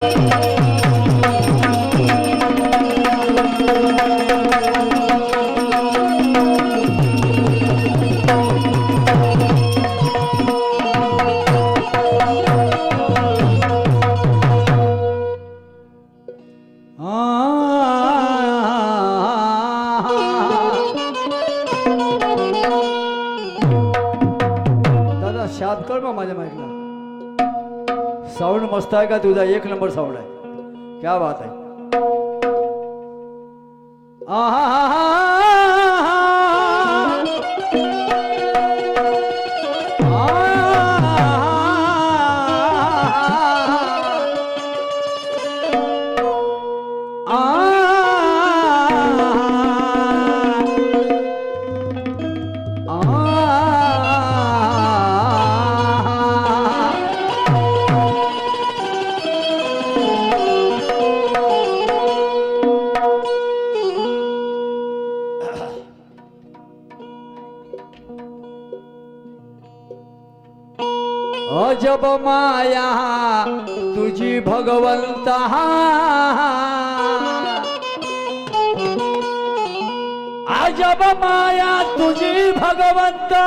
दादा शाद कर मग माझ्या माईकला साऊंड मस्त आहे का तुझा? एक नंबर साऊंड आहे. क्या बात आहे. अजब माया तुझी भगवंता, अजब माया तुझी भगवंता,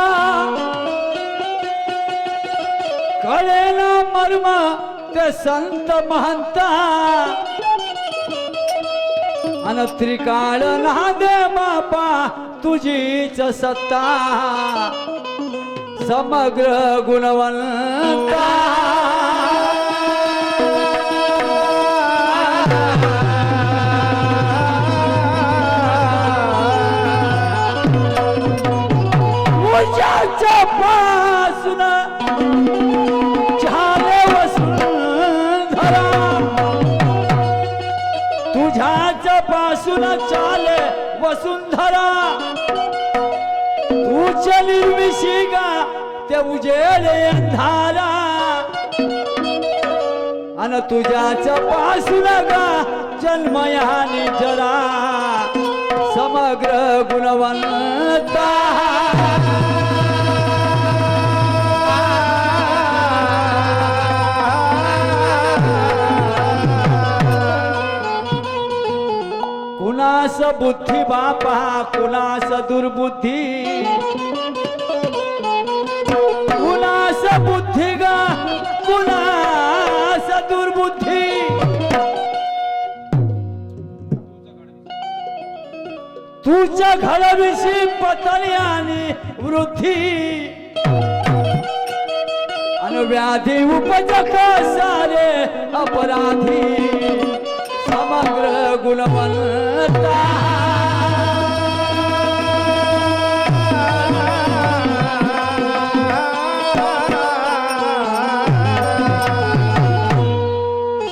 कळेना मर्म ते संत महंता, अन त्रिकाळ नादे बापा तुझीच सत्ता, समग्र गुणवंता. तुझ्याच्या पासून झाले वसुंधरा, तुझ्याच्या पासून चाले वसुंधरा, तुझ्या निर्मिशी गा ते उजेडे अंधारा, अन तुझ्याच पासून गा जन्मयानी जरा, समग्र गुणवंता. कुणास बुद्धी बापा कुणास दुर्बुद्धी, कुणास बुद्धी गा कुणास दुर्बुद्धी, तुझ्या घराविषयी पतनी आणि वृद्धी, अन व्याधी उपजक सारे अपराधी, समग्र गुणवंता.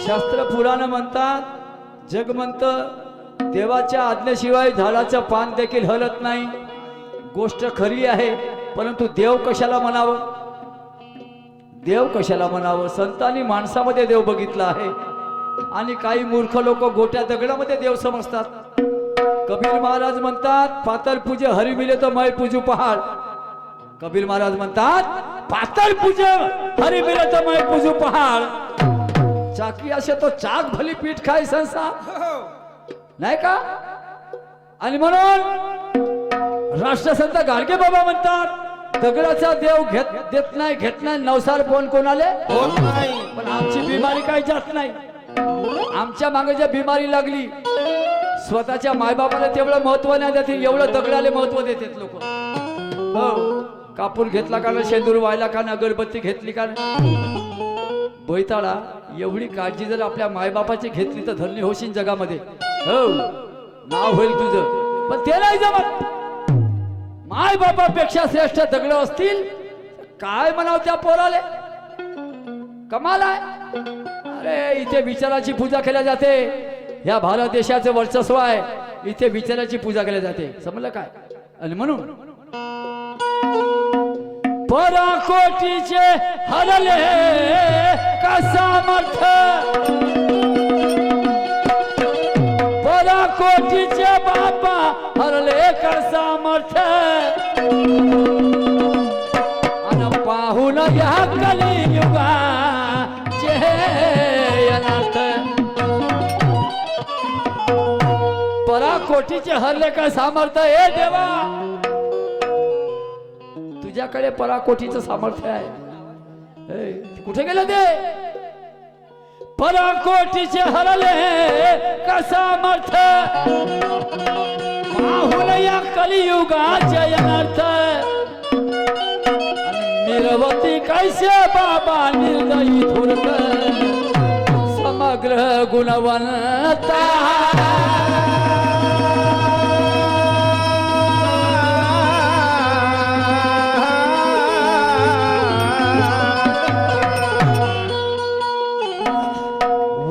शास्त्र पुराण म्हणतात, जग म्हणतं देवाच्या आज्ञेशिवाय झाडाचं पान देखील हलत नाही. गोष्ट खरी आहे, परंतु देव कशाला म्हणावं? देव कशाला म्हणावं? संतांनी माणसामध्ये देव बघितला आहे आणि काही मूर्ख लोक गोट्या दगडामध्ये देव समजतात. कबीर महाराज म्हणतात, पातळ पूजे हरी मिले तो मैं पूजू पहाड. कबीर महाराज म्हणतात, पातळ पूजे हरी मिले तो मैं पूजू पहाड. चाकी असे तो चाक भली पीठ खाय संसा नाही का? आणि म्हणून राष्ट्रसंत गाडगे बाबा म्हणतात, दगडाचा देव देत नाही नवसार कोण कोणाले होत नाही, पण आमची बिमारी काही जात नाही. आमच्या मागे ज्या बिमारी लागली, स्वतःच्या मायबापाला तेवढं महत्व नाही देतील, एवढं दगडाले महत्व देतात लोक. हो, कापूर घेतला का, शेंदूर व्हायला का, अगरबत्ती घेतली का, बैताळा एवढी काळजी जर आपल्या मायबापाची घेतली तर धन्य होशील जगामध्ये. हो, नाव होईल तुझं. पण ते नाही जमत. मायबापापेक्षा श्रेष्ठ दगड असतील काय म्हणाव त्या पोराले? कमाल आहे. अरे इथे विचाराची पूजा केल्या जाते. या भारत देशाचं वर्चस्व आहे, इथे विचाराची पूजा केल्या जाते. समजलं काय? आणि म्हणून पराकोटीचे हरले कसामर्थ, पराकोटीचे बापा हरले कसामर्थ, अन पाहून या कलियुगा जे अनर्थ. कोटीचे हरले का सामर्थ्य हे देवा तुझ्याकडे पराकोटीचं सामर्थ्य आहे हे, कुठे गेलं ते पराकोटीचे हरले का सामर्थ्य पाहुन या कलियुगाचे अनर्थ निरवती कैसे बाबा निर्दयी धूर्त समग्र गुणवंता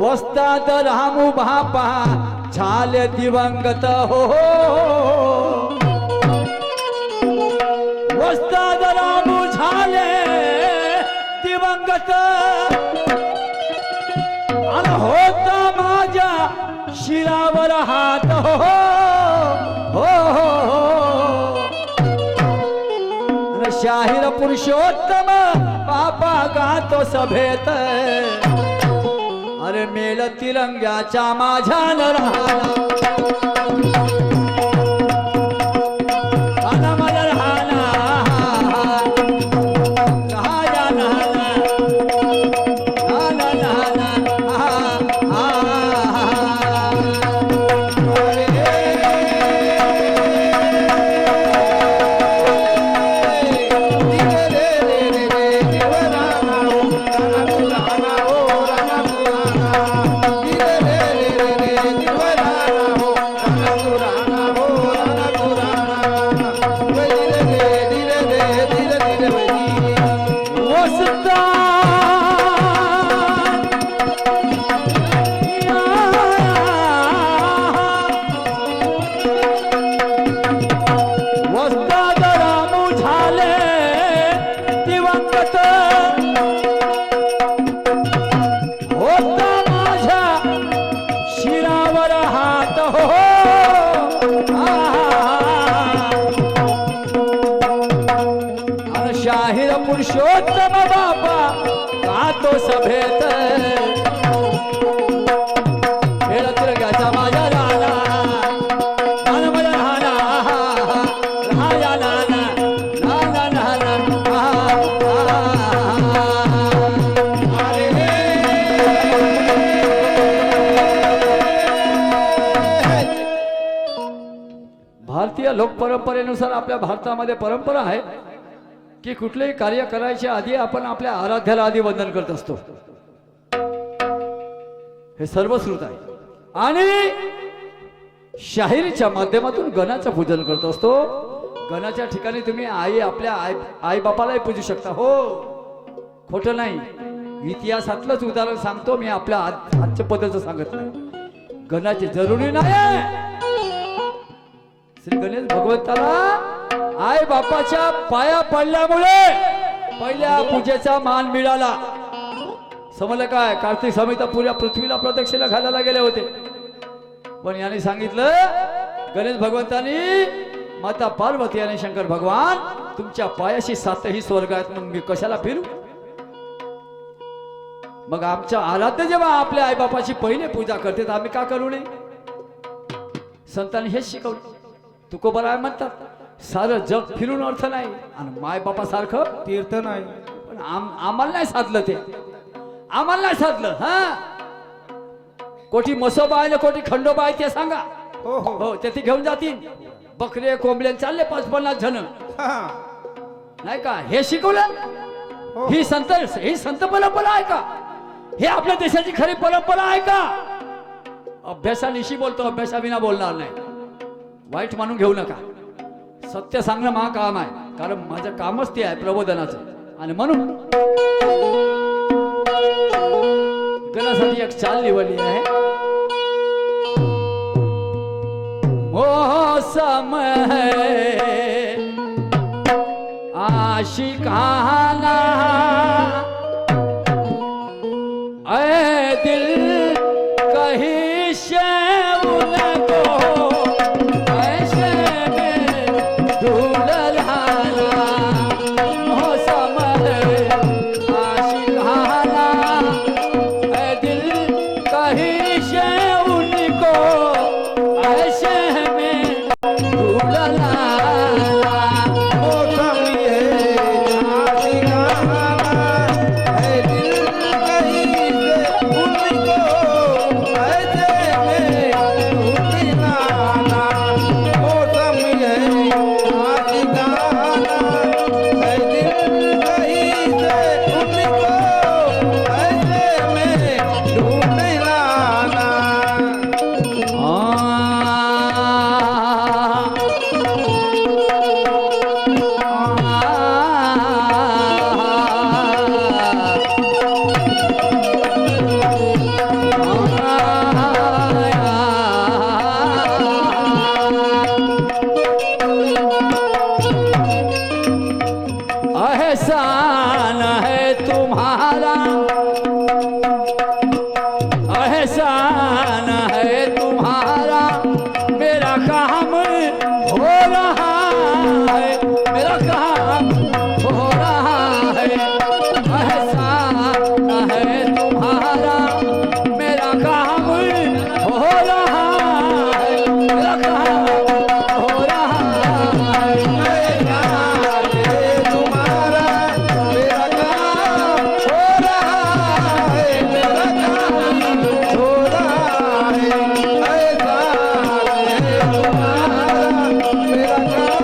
वस्ताद रामू बापा झाले दिवंगत हो वस्ताद रामू झाले दिवंगत आणि होता माझ्या शिरावर हात हो शाहीर पुरुषोत्तम बापा गातो सभेत अरे मेल तिरंग्याच्या माझ्या राहला शाहीर पुरुषोत्तम बापा गातो सभेत खेळ तिरंग्याचा माझ्या राणा माझा राणा राजा नाना नाना नाना भारतीय लोकपरंपरेनुसार आपल्या भारतामध्ये परंपरा आहे की कुठलेही कार्य करायच्या आधी आपण आपल्या आराध्याला आधी वंदन करत असतो हे सर्वश्रुत आहे आणि शाहिरीच्या माध्यमातून गणाचं पूजन करत असतो गणाच्या ठिकाणी तुम्ही आपल्या आई बापालाही पूजू शकता हो खोटं नाही इतिहासातलंच उदाहरण सांगतो मी आपल्या आजच्या पद्धतीचं सांगत नाही गणाची जरुरी नाही श्री गणेश भगवंताला आई बापाच्या पाया पडल्यामुळे पहिल्या पूजेचा मान मिळाला समजलं काय कार्तिक समिता पुऱ्या पृथ्वीला प्रदक्षिणा घालायला गेले होते पण याने सांगितलं गणेश भगवंतानी माता पार्वती आणि शंकर भगवान तुमच्या पायाशी सातही स्वर्ग आहेत मग मी कशाला फिरू मग आमच्या आराध्य जेव्हा आपल्या आई बापाची पहिले पूजा करते तर आम्ही का करू नये संतांनी हेच शिकवलं तुकोबराय म्हणतात सारं जग फिरून अर्थ नाही आणि माय बापा सारखं तीर्थ नाही पण आम्हाला नाही साधलं ते आम्हाला नाही साधलं हा कोठी मसोबा आहे कोठी खंडोबा आहे ते सांगा हो हो हो ते घेऊन जातील बकरे कोंबड्या चालले 50-50 जण नाही का हे शिकवलं ही संत परंपरा आहे का हे आपल्या देशाची खरी परंपरा आहे का अभ्यासानिशी बोलतो अभ्यासाविना बोलणार नाही वाईट मानून घेऊ नका सत्य सांगणं माझं काम आहे कारण माझं कामच ते आहे प्रबोधनाचं आणि म्हणून गणासाठी एक चाल निवडली आहे मौसम है आशिकाना ऐ दिल कहीं से उनको ऐसे में उड़ला मौसम ये आशिकाना है, दिल कहीं से उनको ऐसे में ढूंढ लाना। मौसम ये आशिकाना है, दिल कहीं से उनको ऐसे में ढूंढ लाना। एहसान है तुम्हारा, एहसान है तुम्हारा, मेरा काम हो रहा है, मेरा काम हो रहा है। एहसान है तुम्हारा, मेरा काम हो रहा है, मेरा काम हो रहा है। तुम्हारा मेरा काम हो रहा है, मेरा काम हो रहा है। ऐसा है तुम्हारा मेरा काम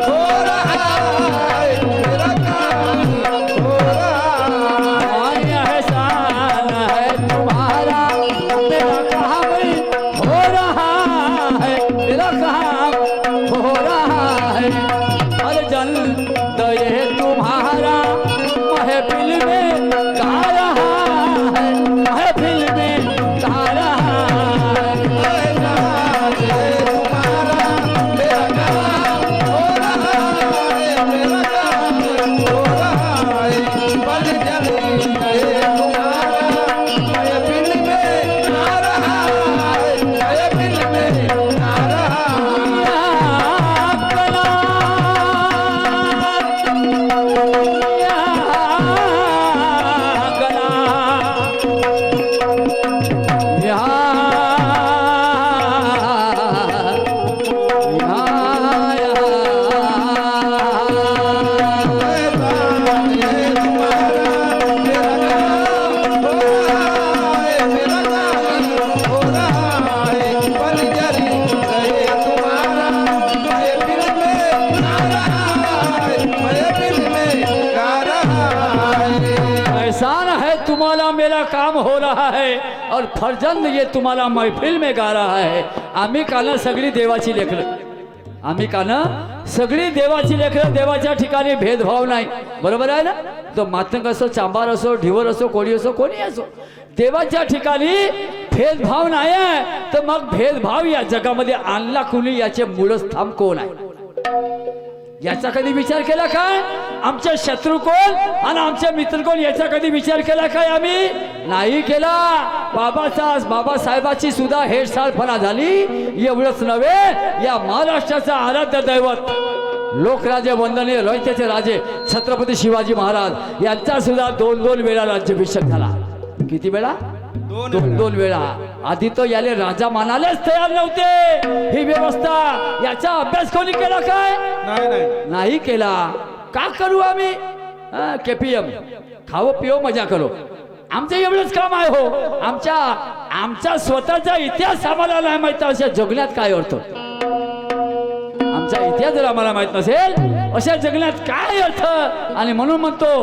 हो रहा है, मेरा काम हो रहा है। एहसान है तुम्हारा, मेरा काम हो रहा है, मेरा काम हो रहा है। अरे जन ये तुम्हारा महफिल में गा रहा है, महफिल में गा रहा है। ऐसा है तुम्हारा मेरा काम हो रहा है, मेरा काम हो रहा है। बल जली गए तुम्हारा महफिल में आ रहा है, महफिल में आ रहा है। एहसान है तुम्हाला मेरा काम हो रहा है और फर्जंद ये तुम्हाला मैफिल में गा रहा है. आम्ही काना सगळी देवाची लेकरं, आम्ही काना सगळी देवाची लेकरं. देवाच्या ठिकाणी भेदभाव नाही, बरोबर आहे ना. तो मातंग असो, चांबार असो, ढिवर असो, कोळी असो, कोणी असो, देवाच्या ठिकाणी भेदभाव नाही आहे. तर मग भेदभाव या जगामध्ये आणला कुणी, याचे मूळस्थान कोण आहे याचा कधी विचार केला काय? आमचे शत्रू कोण आणि आमचे मित्र कोण याचा कधी विचार केला काय? आम्ही नाही केला. बाबासाहेबाची सुद्धा हेळसाळपणा झाली. एवढंच नव्हे, या महाराष्ट्राचा आराध्य दैवत लोकराजे वंदनीय रयतेचे राजे छत्रपती शिवाजी महाराज यांचा सुद्धा 2-2 वेळा राज्याभिषेक झाला. किती वेळा? 2 वेळा. आधी तो याले राजा मानायलाच तयार नव्हते. ही व्यवस्था याचा अभ्यास कोणी केला काय? नाही केला. का करू आम्ही? केपीएम खाओ पिओ मजा करो. आमचं एवढंच काम आहे हो. आमचा स्वतःचा इतिहास आम्हाला नाही माहित, अशा जगण्यात काय अर्थ? आमचा इतिहास जर आम्हाला माहित नसेल, अशा जगण्यात काय अर्थ? आणि म्हणून म्हणतो,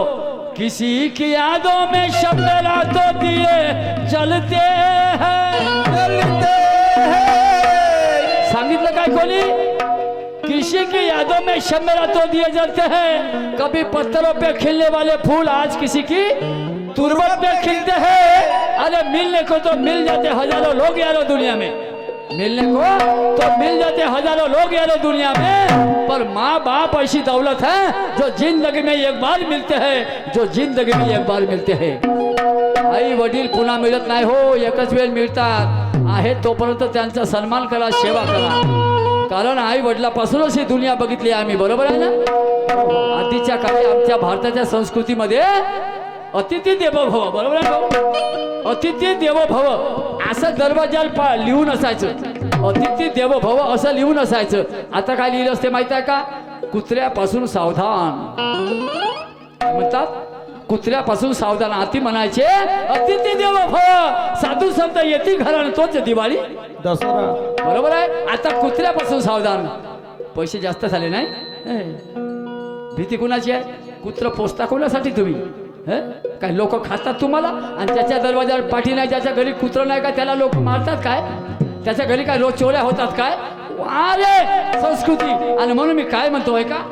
किसी की यादों में शब रातों दिए जलते हैं, जलते हैं. सांगितलं काय कोणी? किसी की यादों में शब रातों दिए जलते हैं. कभी पत्थरों पे खिलने वाले फूल आज किसी की तुरबत में खिलते हैं. अरे मिलने को तो मिल जाते हजारों लोग यारो दुनिया में, मिलने को तो मिल जाते हजारों लोग यारो दुनिया में, पर माँ बाप ऐसी दौलत है जो जिंदगी में एक बार मिलते हैं, जो जिंदगी में एक बार मिलते हैं. आई वडील पुन्हा मिळत नाही हो, एकच वेळ मिळतात. आहे तोपर्यंत त्यांचा सन्मान करा, सेवा करा. कारण आई वडिलापासूनच ही दुनिया बघितली आम्ही, बरोबर आहे ना. आधीच्या काळी आमच्या भारताच्या संस्कृतीमध्ये अतिथी देवो भव, बरोबर आहे. अतिथी देवो भव असं दरवाजाला लिहून असायचं, अतिथी देवो भव असं लिहून असायचं. आता काय लिहिलं असते माहित आहे का? कुत्र्यापासून सावधान म्हणतात. कुत्र्यापासून सावधान. आती म्हणायचे अतिथी देवो भव, साधू संत येती घरानं तोच दिवाळी दसरा. बरोबर आहे. आता कुत्र्यापासून सावधान. पैसे जास्त झाले नाही. भीती कुणाची आहे? कुत्र पोचता कोणासाठी तुम्ही? काय लोक खातात तुम्हाला? आणि त्याच्या दरवाजावर पाठी नाही, ज्याच्या घरी कुत्र नाही का त्याला लोक मारतात काय? त्याच्या घरी काय रोज चोऱ्या होतात काय? अरे संस्कृती. आणि म्हणून मी काय म्हणतोय का,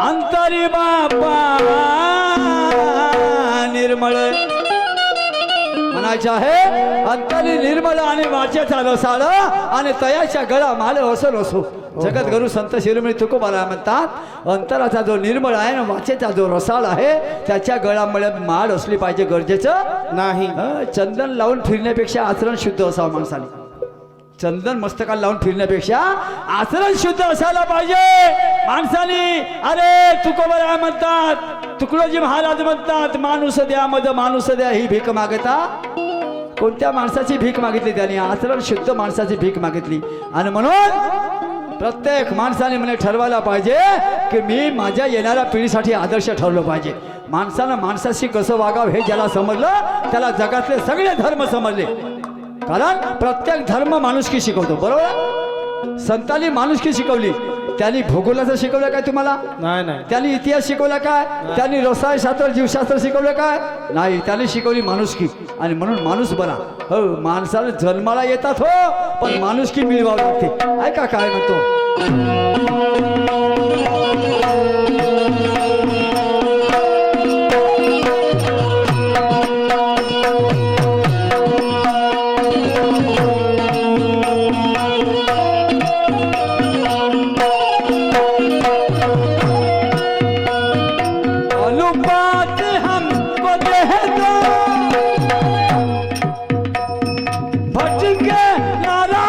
अंतरी बापा निर्मळ म्हणायचे आहे. अंतरी निर्मळ आणि वाचेचा रसाळ आणि तयाच्या गळा माल असो नसो. जगत गुरु संत शिरोमणी तुकोबाला म्हणतात अंतराचा जो निर्मळ आहे ना वाचेचा जो रसाळ आहे त्याच्या गळामुळे माळ असली पाहिजे गरजेचं नाही. चंदन लावून फिरण्यापेक्षा आचरण शुद्ध असावं माणसाने. चंदन मस्तकाला लावून फिरण्यापेक्षा आचरण शुद्ध असायला पाहिजे माणसाने. अरे तुकोबा म्हणतात, तुकडोजी महाराज म्हणतात माणूस द्या मज माणूस द्या ही भीक मागता. कोणत्या माणसाची भीक मागितली त्यांनी? आचरण शुद्ध माणसाची भीक मागितली. आणि म्हणून प्रत्येक माणसाने म्हणे ठरवायला पाहिजे की मी माझ्या येणाऱ्या पिढीसाठी आदर्श ठरलो पाहिजे. माणसानं माणसाशी कसं वागावं हे ज्याला समजलं त्याला जगातले सगळे धर्म समजले. कारण प्रत्येक धर्म माणुसकी शिकवतो. बरोबर. संतांनी माणुसकी शिकवली. त्यांनी भूगोलाचं शिकवलं काय तुम्हाला? नाही. त्यांनी इतिहास शिकवला काय? त्यांनी रसायनशास्त्र जीवशास्त्र शिकवलं काय? नाही. त्यांनी शिकवली माणुसकी. आणि म्हणून माणूस बना. हो माणसाला जन्माला येतात हो पण माणुसकी मिळवावी लागते. ऐका काय म्हणतो. भटके नारा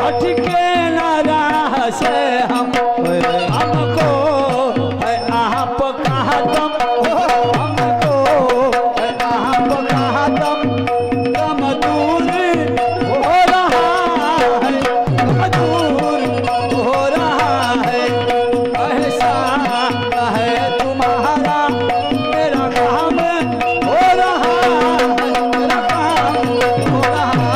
हटके ना राह से हमको है आप कहा दम, हमको है आप कहा दम, दम दूर हो रहा है, दम दूर हो रहा है। ऐसा है तुम्हारा मेरा काम हो रहा है, मेरा काम हो रहा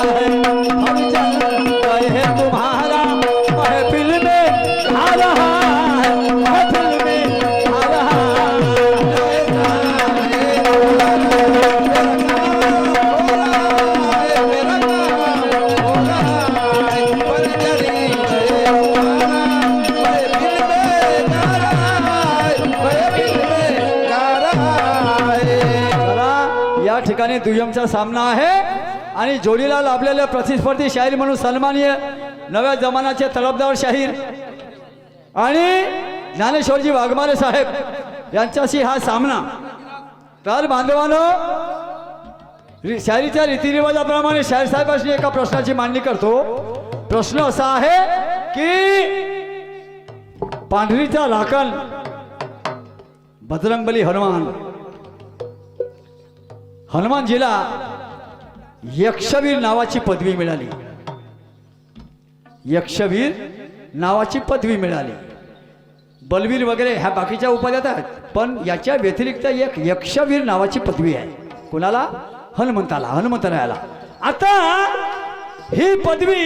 है। या ठिकाणी दुय्यमचा सामना आहे आणि जोडीला लाभलेले प्रतिस्पर्धी शाहीर म्हणून सन्माननीय नव्या जमान्याचे तलबदार शाहीर आणि ज्ञानेश्वरजी वाघमारे साहेब यांच्याशी हा सामना। तर बांधवांनो, शाहिरीच्या रीतिरिवाजाप्रमाणे शाहीर साहेबांशी एका प्रश्नाची मांडणी करतो। प्रश्न असा आहे की पांढरीचा राखण बजरंगबली हनुमानजीला यक्षवीर नावाची पदवी मिळाली, यक्षवीर नावाची पदवी मिळाली। बलवीर वगैरे ह्या बाकीच्या उपाध्या आहेत, पण याच्या व्यतिरिक्त एक यक्षवीर नावाची पदवी आहे। कोणाला? हनुमंतरायाला। आता ही पदवी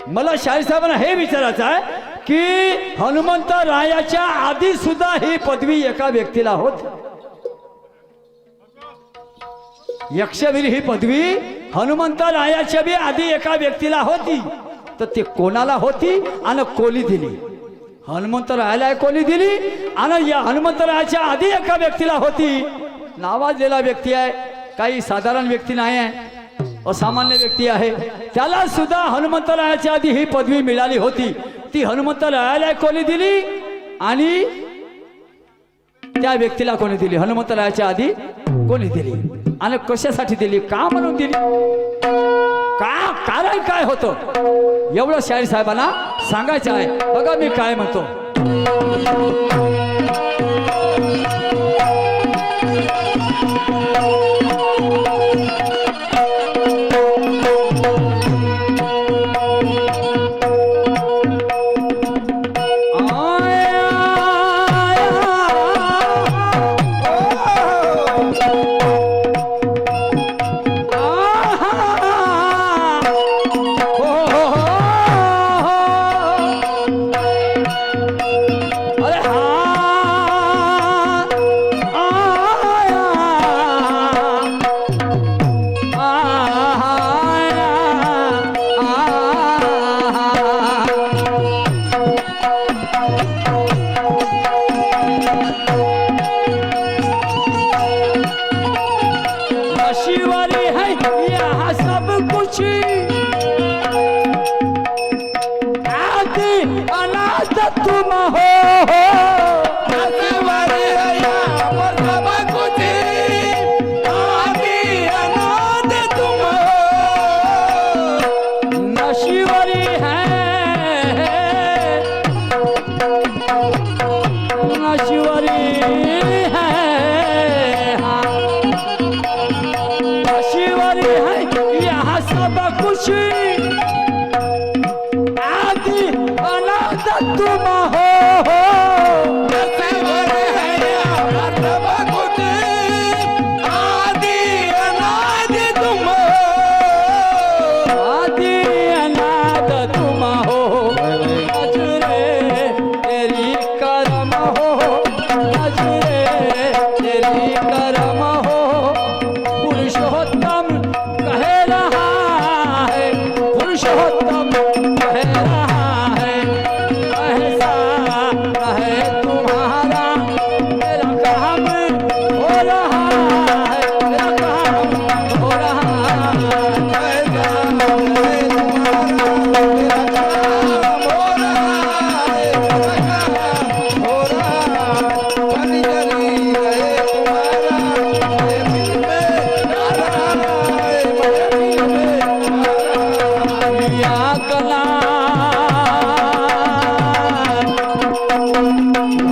मला शाहीर साहेबांना हे विचारायचं आहे की हनुमंतरायाच्या आधी सुद्धा ही पदवी एका व्यक्तीला होती। यक्षवीर ही पदवी हनुमंतरायाच्या बी आधी एका व्यक्तीला होती, तर ते कोणाला होती आणि कोणी दिली? हनुमंतरायाला कोणी दिली आणि या हनुमंतरायाच्या आधी एका व्यक्तीला होती। नावाजलेला व्यक्ती आहे, काही साधारण व्यक्ती नाही आहे, असामान्य व्यक्ती आहे। त्याला सुद्धा हनुमंतरायाच्या आधी ही पदवी मिळाली होती। ती हनुमंतरायाला कोणी दिली आणि त्या व्यक्तीला कोणी दिली? हनुमंतरायाच्या आधी कोणी दिली आणि कशासाठी दिली, का म्हणून दिली, का कारण काय होतं, एवढं शाहीर साहेबांना सांगायचं आहे। बघा मी काय म्हणतो। पुरुषोत्तम कह रहा है, ऐसा है तुम्हारा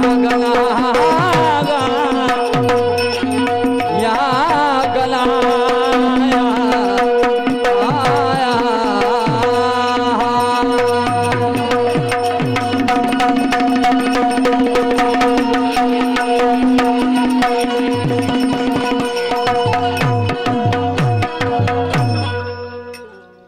गगना या गला